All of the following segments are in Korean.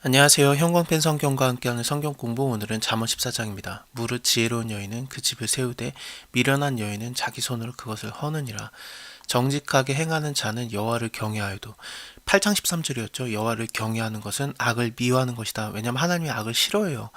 안녕하세요. 형광펜 성경과 함께하는 성경 공부. 오늘은 잠언 14장입니다. 무릇 지혜로운 여인은 그 집을 세우되 미련한 여인은 자기 손으로 그것을 허느니라. 정직하게 행하는 자는 여호와를 경외하여도 8장 13절이었죠. 여호와를 경외하는 것은 악을 미워하는 것이다. 왜냐하면 하나님이 악을 싫어해요.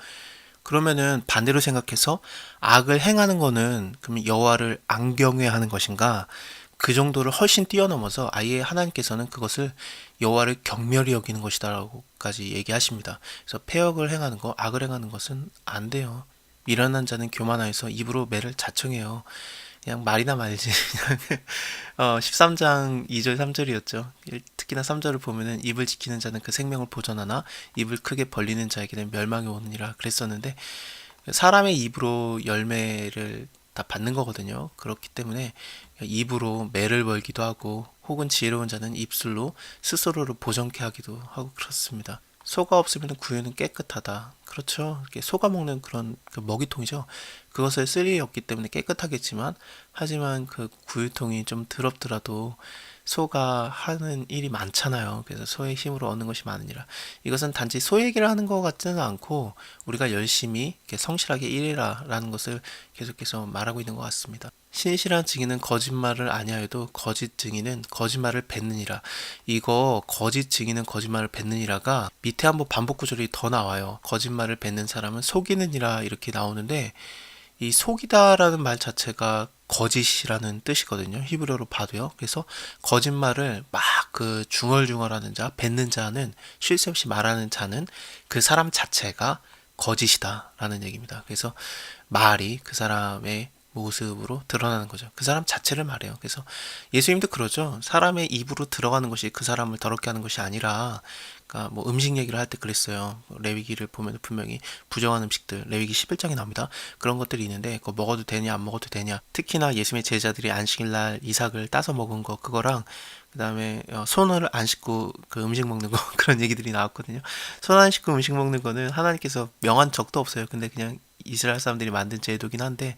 그러면은 반대로 생각해서 악을 행하는 거는 그럼 여호와를 안 경외하는 것인가? 그 정도를 훨씬 뛰어넘어서 아예 하나님께서는 그것을 여호와를 경멸히 여기는 것이다라고까지 얘기하십니다. 그래서 패역을 행하는 거, 악을 행하는 것은 안 돼요. 미련한 자는 교만하여서 입으로 매를 자청해요. 그냥 말이나 말지. 그냥 13장 2절 3절이었죠. 특히나 3절을 보면은 입을 지키는 자는 그 생명을 보존하나 입을 크게 벌리는 자에게는 멸망이 오느니라 그랬었는데 사람의 입으로 열매를 다 받는 거거든요. 그렇기 때문에 입으로 매를 벌기도 하고 혹은 지혜로운 자는 입술로 스스로를 보정케 하기도 하고 그렇습니다. 소가 없으면 구유는 깨끗하다. 그렇죠. 이렇게 소가 먹는 그런 그 먹이통이죠. 그것을 쓸 일이 없기 때문에 깨끗하겠지만, 하지만 그 구유통이 좀 더럽더라도 소가 하는 일이 많잖아요. 그래서 소의 힘으로 얻는 것이 많으니라. 이것은 단지 소 얘기를 하는 것 같지는 않고 우리가 열심히 이렇게 성실하게 일해라라는 것을 계속해서 말하고 있는 것 같습니다. 신실한 증인은 거짓말을 아니하여도 거짓 증인은 거짓말을 뱉느니라. 이거 거짓 증인은 거짓말을 뱉느니라가 밑에 한번 반복 구절이 더 나와요. 거짓말을 뱉는 사람은 속이느니라 이렇게 나오는데 이 속이다라는 말 자체가 거짓이라는 뜻이거든요. 히브리어로 봐도요. 그래서 거짓말을 막 그 중얼중얼하는 자, 뱉는 자는 쉴 새 없이 말하는 자는 그 사람 자체가 거짓이다라는 얘기입니다. 그래서 말이 그 사람의 모습으로 드러나는 거죠. 그 사람 자체를 말해요. 그래서 예수님도 그러죠. 사람의 입으로 들어가는 것이 그 사람을 더럽게 하는 것이 아니라, 그러니까 뭐 음식 얘기를 할 때 그랬어요. 레위기를 보면 분명히 부정한 음식들, 레위기 11장에 나옵니다. 그런 것들이 있는데 그거 먹어도 되냐 안 먹어도 되냐. 특히나 예수님의 제자들이 안식일날 이삭을 따서 먹은 거 그거랑 그다음에 손을 안 씻고 그 음식 먹는 거 그런 얘기들이 나왔거든요. 손 안 씻고 음식 먹는 거는 하나님께서 명한 적도 없어요. 근데 그냥 이스라엘 사람들이 만든 제도긴 한데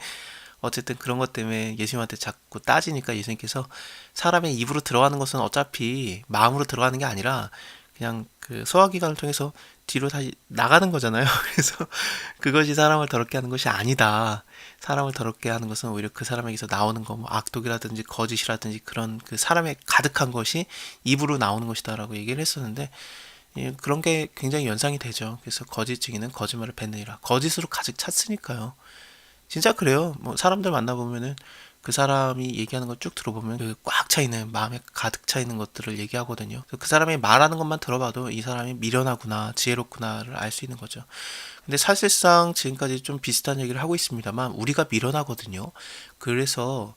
어쨌든 그런 것 때문에 예수님한테 자꾸 따지니까 예수님께서 사람의 입으로 들어가는 것은 어차피 마음으로 들어가는 게 아니라 그냥 그 소화기관을 통해서 뒤로 다시 나가는 거잖아요. 그래서 그것이 사람을 더럽게 하는 것이 아니다. 사람을 더럽게 하는 것은 오히려 그 사람에게서 나오는 거, 뭐 악독이라든지 거짓이라든지 그런 그 사람에 가득한 것이 입으로 나오는 것이다라고 얘기를 했었는데 예, 그런 게 굉장히 연상이 되죠. 그래서 거짓 증인은 거짓말을 뱉느니라. 거짓으로 가득 찼으니까요. 진짜 그래요. 뭐 사람들 만나보면은 그 사람이 얘기하는 걸 쭉 들어보면 그 꽉 차 있는 마음에 가득 차 있는 것들을 얘기하거든요. 그 사람이 말하는 것만 들어봐도 이 사람이 미련하구나, 지혜롭구나를 알 수 있는 거죠. 근데 사실상 지금까지 좀 비슷한 얘기를 하고 있습니다만 우리가 미련하거든요. 그래서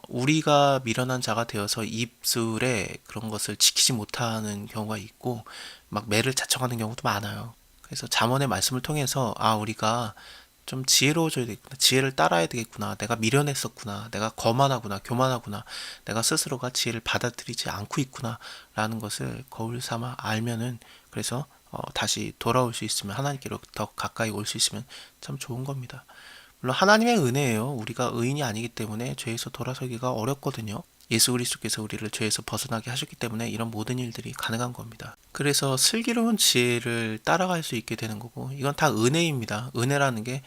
우리가 미련한 자가 되어서 입술에 그런 것을 지키지 못하는 경우가 있고 막 매를 자청하는 경우도 많아요. 그래서 잠언의 말씀을 통해서 우리가 좀 지혜로워져야 되겠구나. 지혜를 따라야 되겠구나. 내가 미련했었구나. 내가 거만하구나. 교만하구나. 내가 스스로가 지혜를 받아들이지 않고 있구나. 라는 것을 거울 삼아 알면은 그래서 다시 돌아올 수 있으면 하나님께로 더 가까이 올 수 있으면 참 좋은 겁니다. 물론 하나님의 은혜예요. 우리가 의인이 아니기 때문에 죄에서 돌아서기가 어렵거든요. 예수 그리스도께서 우리를 죄에서 벗어나게 하셨기 때문에 이런 모든 일들이 가능한 겁니다. 그래서 슬기로운 지혜를 따라갈 수 있게 되는 거고 이건 다 은혜입니다. 은혜라는 게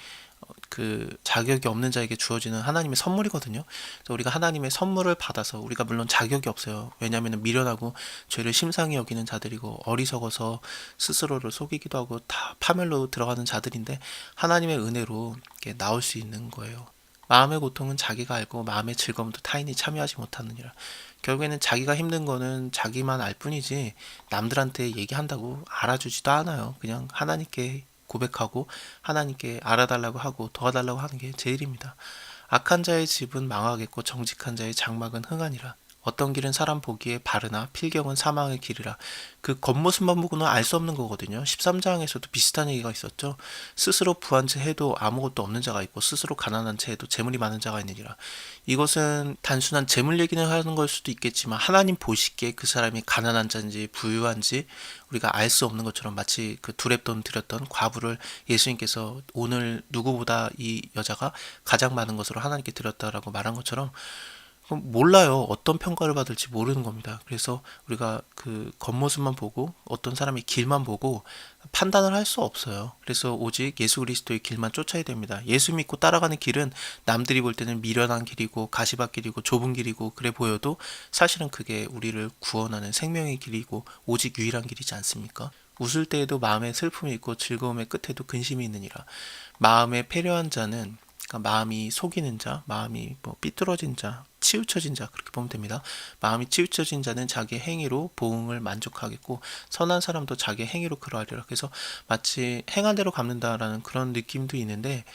그 자격이 없는 자에게 주어지는 하나님의 선물이거든요. 그래서 우리가 하나님의 선물을 받아서 우리가 물론 자격이 없어요. 왜냐하면 미련하고 죄를 심상히 여기는 자들이고 어리석어서 스스로를 속이기도 하고 다 파멸로 들어가는 자들인데 하나님의 은혜로 이렇게 나올 수 있는 거예요. 마음의 고통은 자기가 알고 마음의 즐거움도 타인이 참여하지 못하느니라. 결국에는 자기가 힘든 거는 자기만 알 뿐이지 남들한테 얘기한다고 알아주지도 않아요. 그냥 하나님께 고백하고 하나님께 알아달라고 하고 도와달라고 하는 게 제일입니다. 악한 자의 집은 망하겠고 정직한 자의 장막은 흥하니라. 어떤 길은 사람 보기에 바르나 필경은 사망의 길이라. 그 겉모습만 보고는 알 수 없는 거거든요. 13장에서도 비슷한 얘기가 있었죠. 스스로 부한 채 해도 아무것도 없는 자가 있고 스스로 가난한 채 해도 재물이 많은 자가 있느니라. 이것은 단순한 재물 얘기를 하는 걸 수도 있겠지만 하나님 보시기에 그 사람이 가난한 자인지 부유한지 우리가 알 수 없는 것처럼 마치 그 두렙돈 드렸던 과부를 예수님께서 오늘 누구보다 이 여자가 가장 많은 것으로 하나님께 드렸다라고 말한 것처럼 그럼 몰라요. 어떤 평가를 받을지 모르는 겁니다. 그래서 우리가 그 겉모습만 보고 어떤 사람의 길만 보고 판단을 할 수 없어요. 그래서 오직 예수 그리스도의 길만 쫓아야 됩니다. 예수 믿고 따라가는 길은 남들이 볼 때는 미련한 길이고 가시밭길이고 좁은 길이고 그래 보여도 사실은 그게 우리를 구원하는 생명의 길이고 오직 유일한 길이지 않습니까? 웃을 때에도 마음에 슬픔이 있고 즐거움의 끝에도 근심이 있느니라. 마음에 패려한 자는, 그러니까 마음이 속이는 자, 마음이 뭐 삐뚤어진 자, 치우쳐진 자, 그렇게 보면 됩니다. 마음이 치우쳐진 자는 자기의 행위로 보응을 만족하겠고 선한 사람도 자기의 행위로 그러하리라. 그래서 마치 행한 대로 갚는다라는 그런 느낌도 있는데,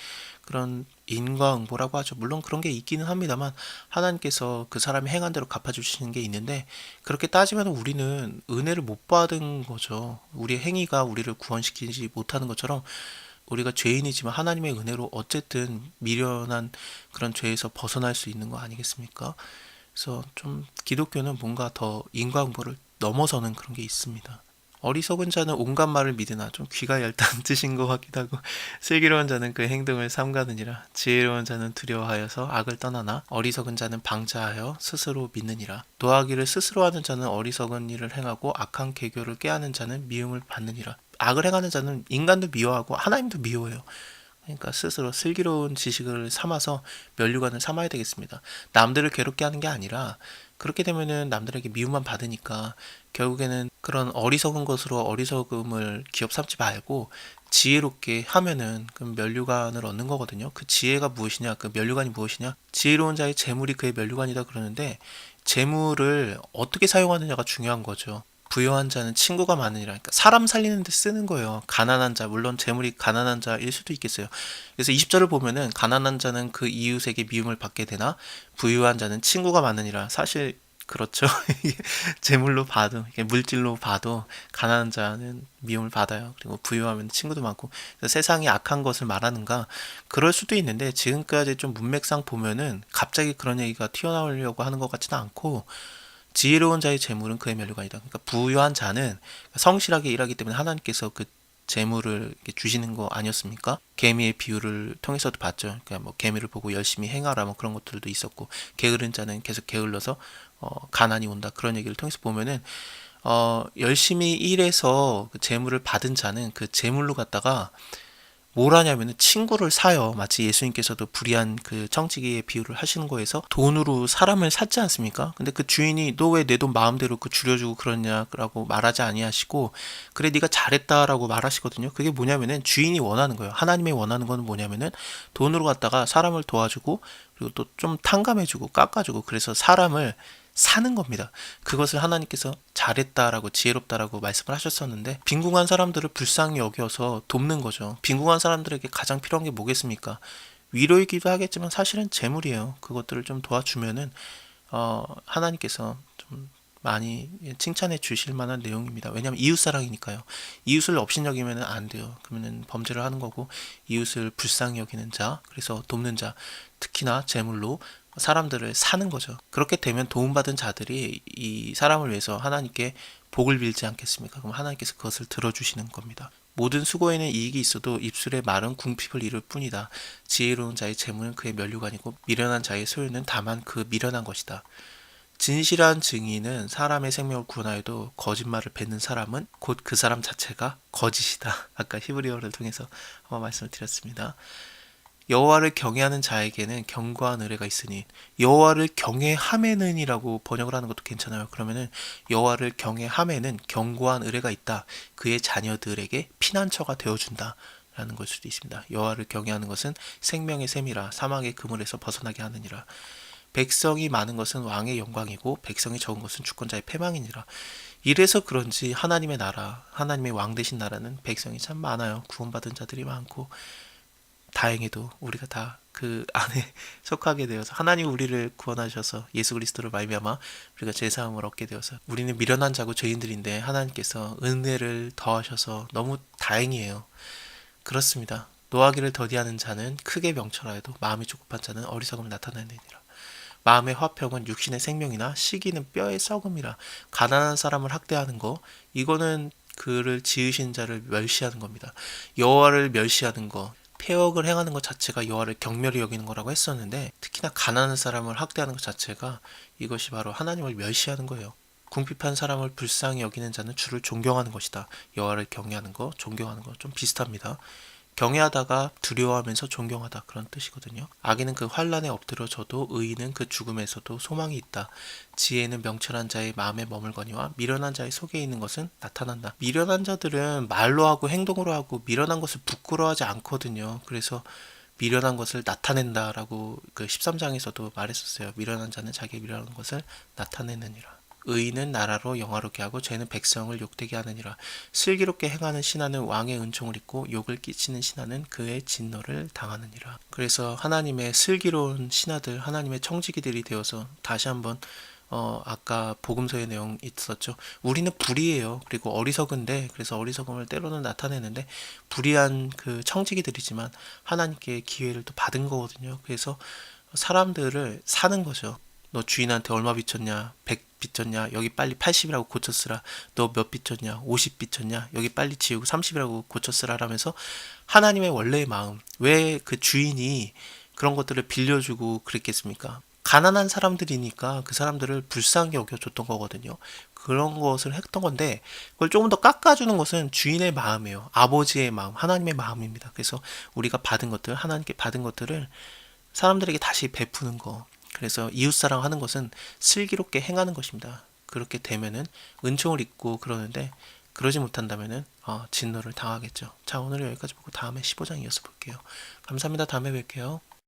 그런 인과응보라고 하죠. 물론 그런 게 있기는 합니다만 하나님께서 그 사람이 행한 대로 갚아주시는 게 있는데, 그렇게 따지면 우리는 은혜를 못 받은 거죠. 우리의 행위가 우리를 구원시키지 못하는 것처럼 우리가 죄인이지만 하나님의 은혜로 어쨌든 미련한 그런 죄에서 벗어날 수 있는 거 아니겠습니까? 그래서 좀 기독교는 뭔가 더 인과응보를 넘어서는 그런 게 있습니다. 어리석은 자는 온갖 말을 믿으나, 좀 귀가 얇다는 뜻인 것 같기도 하고, 슬기로운 자는 그 행동을 삼가느니라. 지혜로운 자는 두려워하여서 악을 떠나나 어리석은 자는 방자하여 스스로 믿느니라. 노하기를 스스로 하는 자는 어리석은 일을 행하고 악한 계교를 꾀하는 자는 미움을 받느니라. 악을 행하는 자는 인간도 미워하고 하나님도 미워해요. 그러니까 스스로 슬기로운 지식을 삼아서 면류관을 삼아야 되겠습니다. 남들을 괴롭게 하는 게 아니라, 그렇게 되면은 남들에게 미움만 받으니까 결국에는 그런 어리석은 것으로 어리석음을 기업 삼지 말고 지혜롭게 하면은 그 면류관을 얻는 거거든요. 그 지혜가 무엇이냐, 그 면류관이 무엇이냐? 지혜로운 자의 재물이 그의 면류관이다 그러는데, 재물을 어떻게 사용하느냐가 중요한 거죠. 부유한 자는 친구가 많으니라. 그러니까 사람 살리는 데 쓰는 거예요. 가난한 자, 물론 재물이 가난한 자일 수도 있겠어요. 그래서 20절을 보면은 가난한 자는 그 이웃에게 미움을 받게 되나 부유한 자는 친구가 많으니라. 사실 그렇죠. 재물로 봐도, 물질로 봐도 가난한 자는 미움을 받아요. 그리고 부유하면 친구도 많고, 세상이 악한 것을 말하는가? 그럴 수도 있는데, 지금까지 좀 문맥상 보면은 갑자기 그런 얘기가 튀어나오려고 하는 것 같지는 않고, 지혜로운 자의 재물은 그의 면류관이다. 그러니까 부유한 자는 성실하게 일하기 때문에 하나님께서 그 재물을 주시는 거 아니었습니까? 개미의 비유를 통해서도 봤죠. 그러니까 뭐 개미를 보고 열심히 행하라 뭐 그런 것들도 있었고, 게으른 자는 계속 게을러서 가난이 온다, 그런 얘기를 통해서 보면은 열심히 일해서 그 재물을 받은 자는 그 재물로 갖다가 뭘 하냐면은 친구를 사요. 마치 예수님께서도 불의한 그 청지기의 비유를 하시는 거에서 돈으로 사람을 샀지 않습니까? 근데 그 주인이 너 왜 내 돈 마음대로 그 줄여주고 그러냐라고 말하지 아니하시고, 그래 네가 잘했다라고 말하시거든요. 그게 뭐냐면은 주인이 원하는 거예요. 하나님이 원하는 거는 뭐냐면은 돈으로 갖다가 사람을 도와주고, 그리고 또 좀 탕감해주고 깎아주고, 그래서 사람을 사는 겁니다. 그것을 하나님께서 잘했다라고 지혜롭다라고 말씀을 하셨었는데, 빈궁한 사람들을 불쌍히 여겨서 돕는 거죠. 빈궁한 사람들에게 가장 필요한 게 뭐겠습니까? 위로이기도 하겠지만 사실은 재물이에요. 그것들을 좀 도와주면은 하나님께서 좀 많이 칭찬해 주실 만한 내용입니다. 왜냐하면 이웃 사랑이니까요. 이웃을 업신여기면 안 돼요. 그러면 범죄를 하는 거고, 이웃을 불쌍히 여기는 자, 그래서 돕는 자, 특히나 재물로 사람들을 사는 거죠. 그렇게 되면 도움받은 자들이 이 사람을 위해서 하나님께 복을 빌지 않겠습니까? 그럼 하나님께서 그것을 들어주시는 겁니다. 모든 수고에는 이익이 있어도 입술의 말은 궁핍을 이룰 뿐이다. 지혜로운 자의 재물은 그의 면류관이고 미련한 자의 소유는 다만 그 미련한 것이다. 진실한 증인은 사람의 생명을 구원하여도 거짓말을 뱉는 사람은 곧 그 사람 자체가 거짓이다. 아까 히브리어를 통해서 한번 말씀을 드렸습니다. 여호와를 경외하는 자에게는 견고한 의뢰가 있으니, 여호와를 경외함에는이라고 번역을 하는 것도 괜찮아요. 그러면은 여호와를 경외함에는 견고한 의뢰가 있다. 그의 자녀들에게 피난처가 되어준다 라는 걸 수도 있습니다. 여호와를 경외하는 것은 생명의 샘이라 사망의 그물에서 벗어나게 하느니라. 백성이 많은 것은 왕의 영광이고 백성이 적은 것은 주권자의 패망이니라. 이래서 그런지 하나님의 나라, 하나님의 왕 되신 나라는 백성이 참 많아요. 구원받은 자들이 많고, 다행히도 우리가 다 그 안에 속하게 되어서 하나님 우리를 구원하셔서 예수 그리스도를 말미암아 우리가 제사함을 얻게 되어서, 우리는 미련한 자고 죄인들인데 하나님께서 은혜를 더하셔서 너무 다행이에요. 그렇습니다. 노하기를 더디하는 자는 크게 명철하여도 마음이 조급한 자는 어리석음을 나타내느니라. 마음의 화평은 육신의 생명이나 시기는 뼈의 썩음이라. 가난한 사람을 학대하는 거, 이거는 그를 지으신 자를 멸시하는 겁니다. 여호와를 멸시하는 거, 폐역을 행하는 것 자체가 여호와를 경멸히 여기는 거라고 했었는데, 특히나 가난한 사람을 학대하는 것 자체가 이것이 바로 하나님을 멸시하는 거예요. 궁핍한 사람을 불쌍히 여기는 자는 주를 존경하는 것이다. 여호와를 경외하는 거, 존경하는 거 좀 비슷합니다. 경외하다가 두려워하면서 존경하다, 그런 뜻이거든요. 악인은 그 환난에 엎드러져도 의인은 그 죽음에서도 소망이 있다. 지혜는 명철한 자의 마음에 머물거니와 미련한 자의 속에 있는 것은 나타난다. 미련한 자들은 말로 하고 행동으로 하고 미련한 것을 부끄러워하지 않거든요. 그래서 미련한 것을 나타낸다라고 그 13장에서도 말했었어요. 미련한 자는 자기 미련한 것을 나타내느니라. 의인은 나라로 영화롭게 하고 죄는 백성을 욕되게 하느니라. 슬기롭게 행하는 신하는 왕의 은총을 입고 욕을 끼치는 신하는 그의 진노를 당하느니라. 그래서 하나님의 슬기로운 신하들, 하나님의 청지기들이 되어서 다시 한번 아까 복음서의 내용 있었죠. 우리는 불의해요. 그리고 어리석은데, 그래서 어리석음을 때로는 나타내는데 불의한 그 청지기들이지만 하나님께 기회를 또 받은 거거든요. 그래서 사람들을 사는 거죠. 너 주인한테 얼마 빚졌냐? 100 빚졌냐? 여기 빨리 80이라고 고쳤으라. 너 몇 빚졌냐? 50 빚졌냐? 여기 빨리 지우고 30이라고 고쳤으라 라면서 하나님의 원래의 마음, 왜 그 주인이 그런 것들을 빌려주고 그랬겠습니까? 가난한 사람들이니까 그 사람들을 불쌍히 여겨줬던 거거든요. 그런 것을 했던 건데, 그걸 조금 더 깎아주는 것은 주인의 마음이에요. 아버지의 마음, 하나님의 마음입니다. 그래서 우리가 받은 것들, 하나님께 받은 것들을 사람들에게 다시 베푸는 거. 그래서 이웃사랑 하는 것은 슬기롭게 행하는 것입니다. 그렇게 되면은 은총을 입고 그러는데, 그러지 못한다면은 진노를 당하겠죠. 자, 오늘 여기까지 보고 다음에 15장 이어서 볼게요. 감사합니다. 다음에 뵐게요.